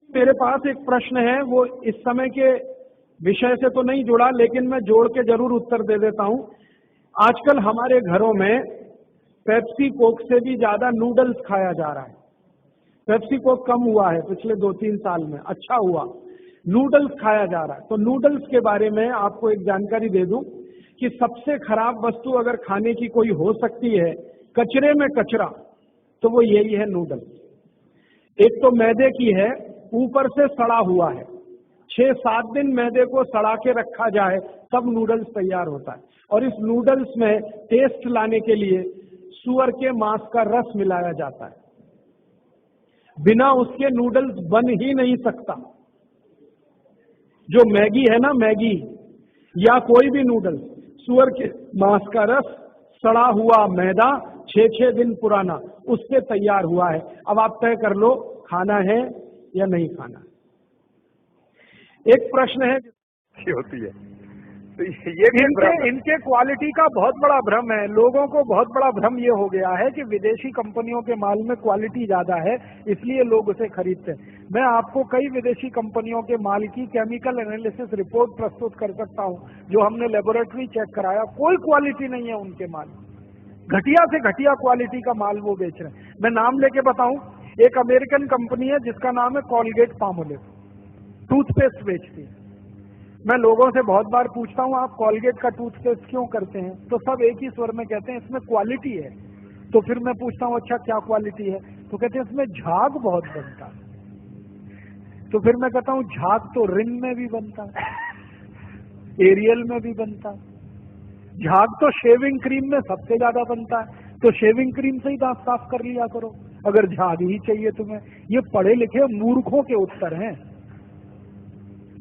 मेरे पास एक प्रश्न है, वो इस समय के विषय से तो नहीं जुड़ा, लेकिन मैं जोड़ के जरूर उत्तर दे देता हूं। आजकल हमारे घरों में पेप्सी कोक से भी ज्यादा नूडल्स खाया जा रहा है। पेप्सी कोक कम हुआ है पिछले 2-3 साल में, अच्छा हुआ, नूडल्स खाया जा रहा है। तो नूडल्स के बारे में आपको एक जानकारी दे दूं कि सबसे खराब वस्तु अगर खाने की कोई हो सकती है, कचरे में कचरा, तो वो यही है नूडल्स। एक तो मैदे की है, ऊपर से सड़ा हुआ है। 6-7 दिन मैदे को सड़ा के रखा जाए तब नूडल्स तैयार होता है। और इस नूडल्स में टेस्ट लाने के लिए सुअर के मांस का रस मिलाया जाता है। बिना उसके नूडल्स बन ही नहीं सकता। जो मैगी है ना, मैगी या कोई भी नूडल्स, सुअर के मांस का रस, सड़ा हुआ मैदा, 6-6 दिन पुराना, उससे तैयार हुआ है। अब आप तय कर लो खाना है या नहीं खाना। एक प्रश्न है होती है, तो ये भी इनके क्वालिटी का बहुत बड़ा भ्रम है। लोगों को बहुत बड़ा भ्रम ये हो गया है कि विदेशी कंपनियों के माल में क्वालिटी ज्यादा है, इसलिए लोग उसे खरीदते हैं। मैं आपको कई विदेशी कंपनियों के माल की केमिकल एनालिसिस रिपोर्ट प्रस्तुत कर सकता हूं, जो हमने लेबोरेटरी चेक कराया, कोई क्वालिटी नहीं है उनके माल। घटिया से घटिया क्वालिटी का माल वो बेच रहे हैं। मैं नाम लेके बताऊं, एक अमेरिकन कंपनी है जिसका नाम है कॉलगेट पामोलिव, टूथपेस्ट बेचती है। मैं लोगों से बहुत बार पूछता हूं, आप कॉलगेट का टूथपेस्ट क्यों करते हैं? तो सब एक ही स्वर में कहते हैं इसमें क्वालिटी है। तो फिर मैं पूछता हूं अच्छा क्या क्वालिटी है? तो कहते हैं इसमें झाग बहुत बनता है। तो फिर मैं कहता हूं झाग तो रिन में भी बनता है, एरियल में भी बनता है। झाग तो शेविंग क्रीम में सबसे ज्यादा बनता है, तो शेविंग क्रीम से ही दांत साफ कर लिया करो अगर झाग ही चाहिए तुम्हें। ये पढ़े लिखे मूर्खों के उत्तर हैं।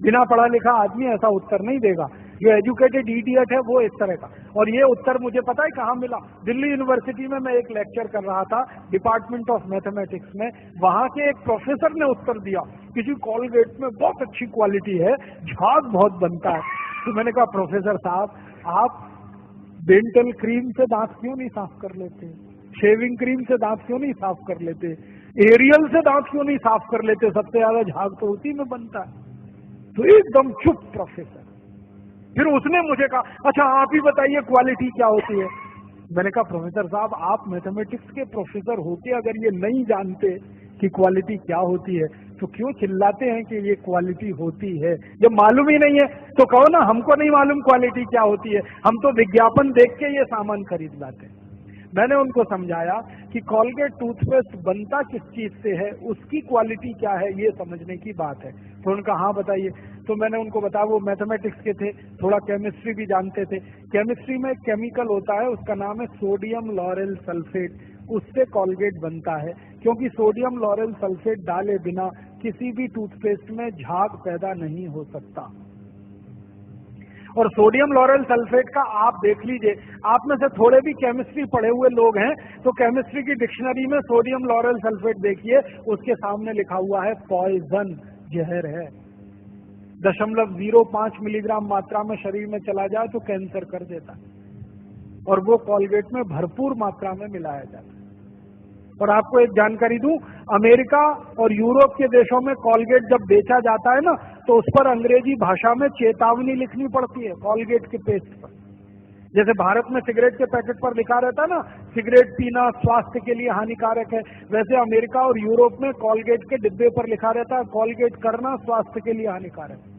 बिना पढ़ा लिखा आदमी ऐसा उत्तर नहीं देगा। जो एजुकेटेड इडियट है वो इस तरह का। और ये उत्तर मुझे पता है कहाँ मिला? दिल्ली यूनिवर्सिटी में मैं एक लेक्चर कर रहा था डिपार्टमेंट ऑफ मैथमेटिक्स में। वहां के एक प्रोफेसर ने उत्तर दिया, किसी कॉलगेट में बहुत अच्छी क्वालिटी है, झाग बहुत बनता है। तो मैंने कहा प्रोफेसर साहब, आप डेंटल क्रीम से दांत क्यों नहीं साफ कर लेते? शेविंग क्रीम से दांत क्यों नहीं साफ कर लेते? एरियल से दांत क्यों नहीं साफ कर लेते? सबसे ज्यादा झाग तो उसी में बनता है। तो एकदम चुप प्रोफेसर। फिर उसने मुझे कहा अच्छा आप ही बताइए क्वालिटी क्या होती है? मैंने कहा प्रोफेसर साहब, आप मैथमेटिक्स के प्रोफेसर होके अगर ये नहीं जानते कि क्वालिटी क्या होती है तो क्यों चिल्लाते हैं कि ये क्वालिटी होती है? जब मालूम ही नहीं है तो कहो ना हमको नहीं मालूम क्वालिटी क्या होती है, हम तो विज्ञापन देख के ये सामान खरीद लाते हैं। मैंने उनको समझाया कि कॉलगेट टूथपेस्ट बनता किस चीज से है, उसकी क्वालिटी क्या है, ये समझने की बात है। तो उनका हाँ बताइए। तो मैंने उनको बताया, वो मैथमेटिक्स के थे, थोड़ा केमिस्ट्री भी जानते थे। केमिस्ट्री में एक केमिकल होता है, उसका नाम है सोडियम लॉरेल सल्फेट, उससे कॉलगेट बनता है। क्योंकि सोडियम लॉरेल सल्फेट डाले बिना किसी भी टूथपेस्ट में झाग पैदा नहीं हो सकता। और सोडियम लॉरेल सल्फेट का आप देख लीजिए, आप में से थोड़े भी केमिस्ट्री पढ़े हुए लोग हैं तो केमिस्ट्री की डिक्शनरी में सोडियम लॉरेल सल्फेट देखिए, उसके सामने लिखा हुआ है पॉइजन, जहर है। 0.05 मिलीग्राम मात्रा में शरीर में चला जाए तो कैंसर कर देता है। और वो कॉलगेट में भरपूर मात्रा में मिलाया जाता है। और आपको एक जानकारी दूं, अमेरिका और यूरोप के देशों में कॉलगेट जब बेचा जाता है ना, तो उस पर अंग्रेजी भाषा में चेतावनी लिखनी पड़ती है कॉलगेट के पेस्ट पर। जैसे भारत में सिगरेट के पैकेट पर लिखा रहता है ना, सिगरेट पीना स्वास्थ्य के लिए हानिकारक है, वैसे अमेरिका और यूरोप में कॉलगेट के डिब्बे पर लिखा रहता है कॉलगेट करना स्वास्थ्य के लिए हानिकारक है।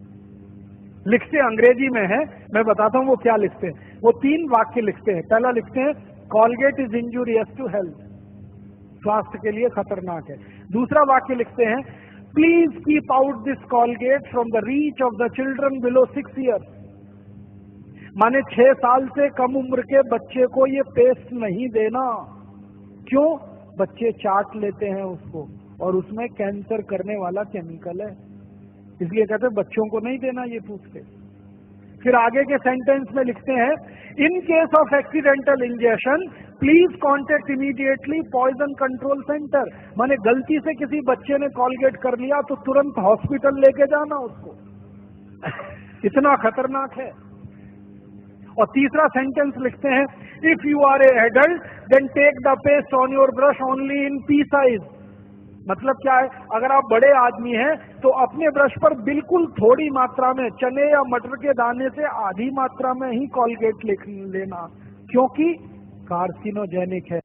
लिखते अंग्रेजी में है, मैं बताता हूं वो क्या लिखते हैं। वो 3 वाक्य लिखते हैं। पहला लिखते हैं Colgate is injurious to health, स्वास्थ्य के लिए खतरनाक है। दूसरा वाक्य लिखते हैं please keep out this Colgate from the reach of the children below 6 years. माने 6 साल से कम उम्र के बच्चे को ये पेस्ट नहीं देना। क्यों? बच्चे चाट लेते हैं उसको और उसमें कैंसर करने वाला केमिकल है, इसलिए कहते हैं बच्चों को नहीं देना ये टूथपेस्ट। फिर आगे के सेंटेंस में लिखते हैं in case of accidental injection please contact immediately poison control centre. माने गलती से किसी बच्चे ने कॉलगेट कर लिया तो तुरंत हॉस्पिटल लेके जाना उसको, इतना खतरनाक है। और तीसरा सेंटेंस लिखते हैं if you are a adult then take the paste on your brush only in pea size. मतलब क्या है, अगर आप बड़े आदमी हैं तो अपने ब्रश पर बिल्कुल थोड़ी मात्रा में चने या मटर के दाने से आधी मात्रा में ही कॉलगेट लेना, क्योंकि कार्सिनोजेनिक है।